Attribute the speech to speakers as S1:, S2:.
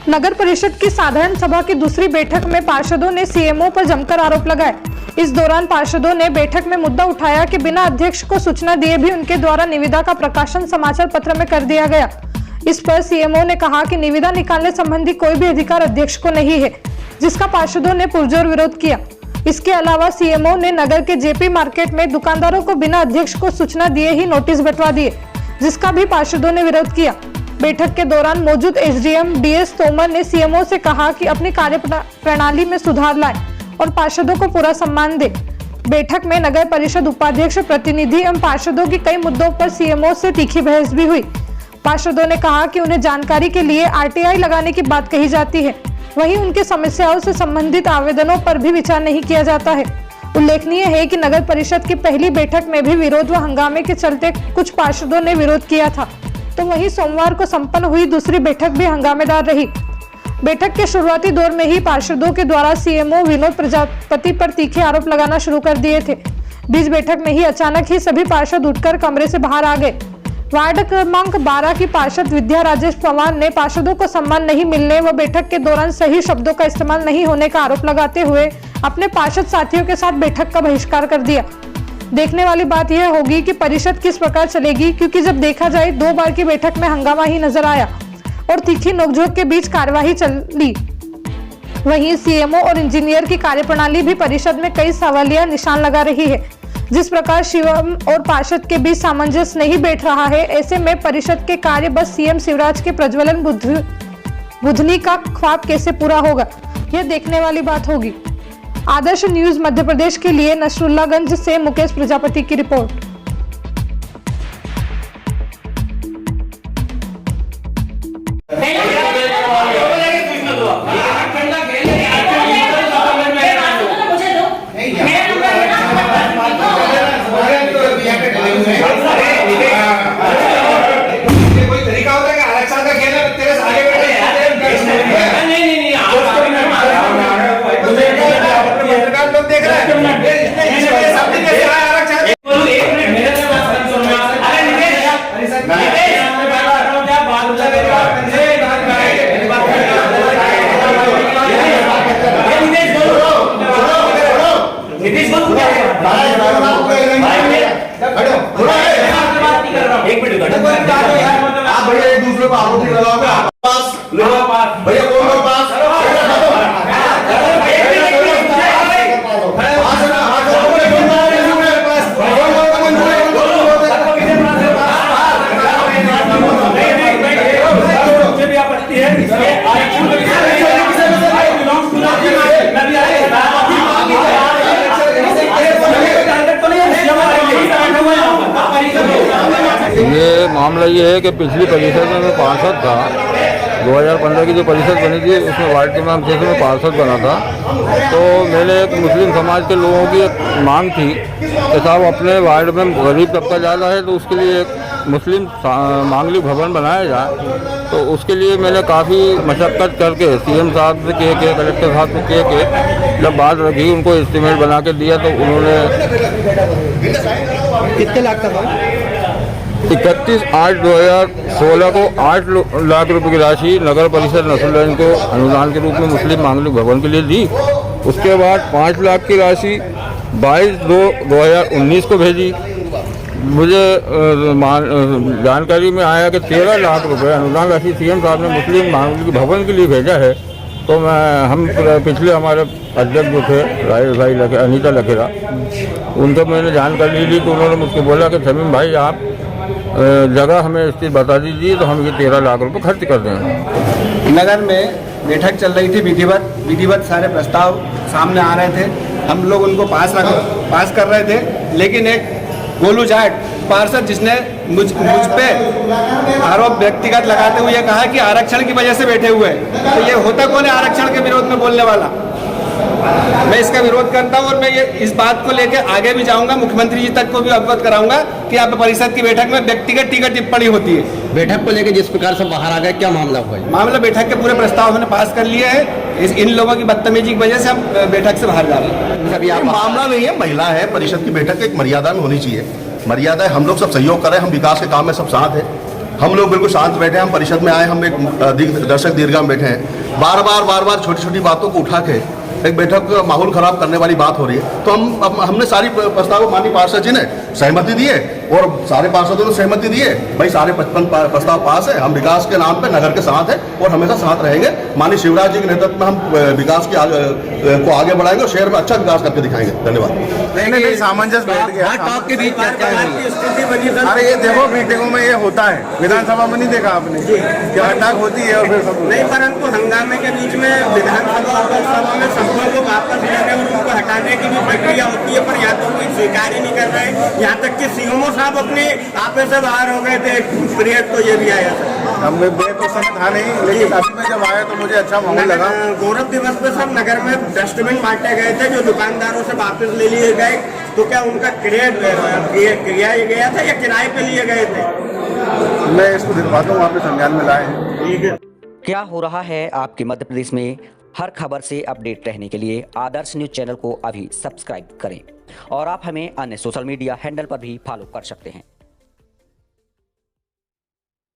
S1: नगर परिषद की साधारण सभा की दूसरी बैठक में पार्षदों ने सीएमओ पर जमकर आरोप लगाए। इस दौरान पार्षदों ने बैठक में मुद्दा उठाया कि बिना अध्यक्ष को सूचना दिए भी उनके द्वारा निविदा का प्रकाशन समाचार पत्र में कर दिया गया। इस पर सीएमओ ने कहा कि निविदा निकालने संबंधी कोई भी अधिकार अध्यक्ष को नहीं है, जिसका पार्षदों ने पुरजोर विरोध किया। इसके अलावा सीएमओ ने नगर के जेपी मार्केट में दुकानदारों को बिना अध्यक्ष को सूचना दिए ही नोटिस बंटवा दिए, जिसका भी पार्षदों ने विरोध किया। बैठक के दौरान मौजूद एसडीएम डीएस तोमर ने सीएमओ से कहा कि अपनी कार्य प्रणाली में सुधार लाए और पार्षदों को पूरा सम्मान दे। बैठक में नगर परिषद उपाध्यक्ष, प्रतिनिधि एवं पार्षदों की कई मुद्दों पर सीएमओ से तीखी बहस भी हुई। पार्षदों ने कहा कि उन्हें जानकारी के लिए आरटीआई लगाने की बात कही जाती है, वहीं उनकी समस्याओं से संबंधित आवेदनों पर भी विचार नहीं किया जाता है। उल्लेखनीय है कि नगर परिषद की पहली बैठक में भी विरोध व हंगामे के चलते कुछ पार्षदों ने विरोध किया था, तो वहीं सोमवार को संपन्न हुई दूसरी बैठक भी हंगामेदार रही। बैठक के शुरुआती दौर में ही पार्षदों के द्वारा सीएमओ विनोद प्रजापति पर तीखे आरोप लगाना शुरू कर दिए थे। बीच बैठक में ही अचानक ही सभी पार्षद उठकर कमरे से बाहर आ गए। वार्ड क्रमांक 12 की पार्षद विद्या राजेश पवार ने पार्षदों को सम्मान नहीं मिलने व बैठक के दौरान सही शब्दों का इस्तेमाल नहीं होने का आरोप लगाते हुए अपने पार्षद साथियों के साथ बैठक का बहिष्कार कर दिया। देखने वाली बात यह होगी कि परिषद किस प्रकार चलेगी, क्योंकि जब देखा जाए 2 बार की बैठक में हंगामा ही नजर आया और तीखी नोकझोंक के बीच कार्यवाही चली। वहीं सीएमओ और इंजीनियर की कार्यप्रणाली भी परिषद में कई सवालिया निशान लगा रही है। जिस प्रकार शिवम और पार्षद के बीच सामंजस्य नहीं बैठ रहा है, ऐसे में परिषद के कार्य बस सीएम शिवराज के प्रज्वलन बुधनी का ख्वाब कैसे पूरा होगा, यह देखने वाली बात होगी। आदर्श न्यूज मध्य प्रदेश के लिए नसरुल्लागंज से मुकेश प्रजापति की रिपोर्ट।
S2: कोई तरीका होता है कि आरक्षण का खेल तेरे से आगे बढ़े लोग देख रहे हैं सामने कैसे आया आरक्षण। एक मिनट आप भैया एक दूसरे को आरोपी लगाओगे भैया कौन पास
S3: ये मामला ये है कि पिछली परिषद में मैं पार्षद था। 2015 की जो परिषद बनी थी उसमें वार्ड क्रमांक 6 में पार्षद बना था। तो मैंने एक मुस्लिम समाज के लोगों की एक मांग थी कि साहब अपने वार्ड में गरीब तबका ज़्यादा है, तो उसके लिए एक मुस्लिम मांगलिक भवन बनाया जाए। तो उसके लिए मैंने काफ़ी मशक्क़त करके सीएम साहब से कह के, कलेक्टर साहब से कह के जब बात रखी, उनको एस्टीमेट बना के दिया, तो उन्होंने
S4: कितने लाख का था?
S3: 31/8/2016 को 8 लाख रुपए की राशि नगर परिषद नसरुल्लागंज को अनुदान के रूप में मुस्लिम मांगलिक भवन के लिए दी। उसके बाद 5 लाख की राशि 22/2/2019 को भेजी। मुझे जानकारी में आया कि 13 लाख रुपए अनुदान राशि सीएम साहब ने मुस्लिम मांगलिक भवन के लिए भेजा है। तो हम पिछले हमारे अध्यक्ष जो थे राजेश भाई अनीता लखेरा, उनको मैंने जानकारी ली, तो उन्होंने मुझको बोला कि शमीम भाई आप जगह हमें स्थिति बता दीजिए, तो हम ये 13 लाख रुपए खर्च कर देंगे।
S4: नगर में बैठक चल रही थी, विधिवत सारे प्रस्ताव सामने आ रहे थे, हम लोग उनको पास कर रहे थे। लेकिन एक गोलू जाट पार्षद जिसने मुझ पे आरोप व्यक्तिगत लगाते हुए कहा कि आरक्षण की वजह से बैठे हुए हैं। तो ये होता कौन है आरक्षण के विरोध में बोलने वाला? मैं इसका विरोध करता हूं और मैं ये इस बात को लेकर आगे भी जाऊंगा, मुख्यमंत्री जी तक को भी अवगत कराऊंगा कि आप परिषद की बैठक में व्यक्तिगत टीका टिप्पणी होती है।
S5: बैठक को लेकर जिस प्रकार से बाहर आ गए, क्या मामला हुआ?
S4: मामला बैठक के पूरे प्रस्ताव हमने पास कर लिए हैं। इन लोगों की बदतमीजी की वजह से हम बैठक से बाहर जा रहे हैं।
S6: मामला नहीं है, महिला है, परिषद की बैठक एक मर्यादा में होनी चाहिए। मर्यादा है, हम लोग सब सहयोग करें, हम विकास के काम में सब साथ है।
S2: हम लोग बिल्कुल शांत बैठे हैं। हम परिषद में आए, हम एक दर्शक दीर्घा में बैठे हैं। बार बार छोटी छोटी बातों को उठा के एक बैठक का माहौल खराब करने वाली बात हो रही है। तो हमने सारी प्रस्ताव माननीय पार्षद जी ने सहमति दी है और सारे पार्षदों ने सहमति दी है। भाई सारे 55 प्रस्ताव पास है। हम विकास के नाम पे नगर के साथ है और हमेशा साथ रहेंगे। माननीय शिवराज जी के नेतृत्व में हम विकास को आगे बढ़ाएंगे और शहर में अच्छा विकास करके दिखाएंगे। धन्यवाद।
S6: नहीं सामंजस्य बैठ गया
S5: आपके बीच चर्चा हुई।
S6: अरे ये देखो मीटिंगों में ये होता है, विधानसभा में नहीं देखा आपने क्या अटैक होती है और फिर सब
S7: नहीं, परंतु हंगामे के बीच में विधानसभा और लोकसभा में सबको को वापस लेने और उनको हटाने की भी प्रक्रिया होती है, पर यहाँ तो कोई स्वीकार ही नहीं कर रहे। यहाँ तक कि सीएमओ साहब अपने आपे से बाहर हो गए थे, पीरियड तो ये भी आया था।
S6: हम तो समय था नहीं, लेकिन अभी में जब आया तो मुझे अच्छा माहौल लगा।
S7: गौरव दिवस पे सब नगर में डस्टबिन बांटे गए थे जो दुकानदारों से वापस ले लिए गए। तो क्या उनका किया गया था या किराए पे लिए गए थे?
S6: मैं इसको दिलवाता हूँ, आपके संज्ञान में लाए।
S8: क्या हो रहा है आपके मध्य प्रदेश में? हर खबर से अपडेट रहने के लिए आदर्श न्यूज चैनल को अभी सब्सक्राइब करें और आप हमें अन्य सोशल मीडिया हैंडल पर भी फॉलो कर सकते हैं।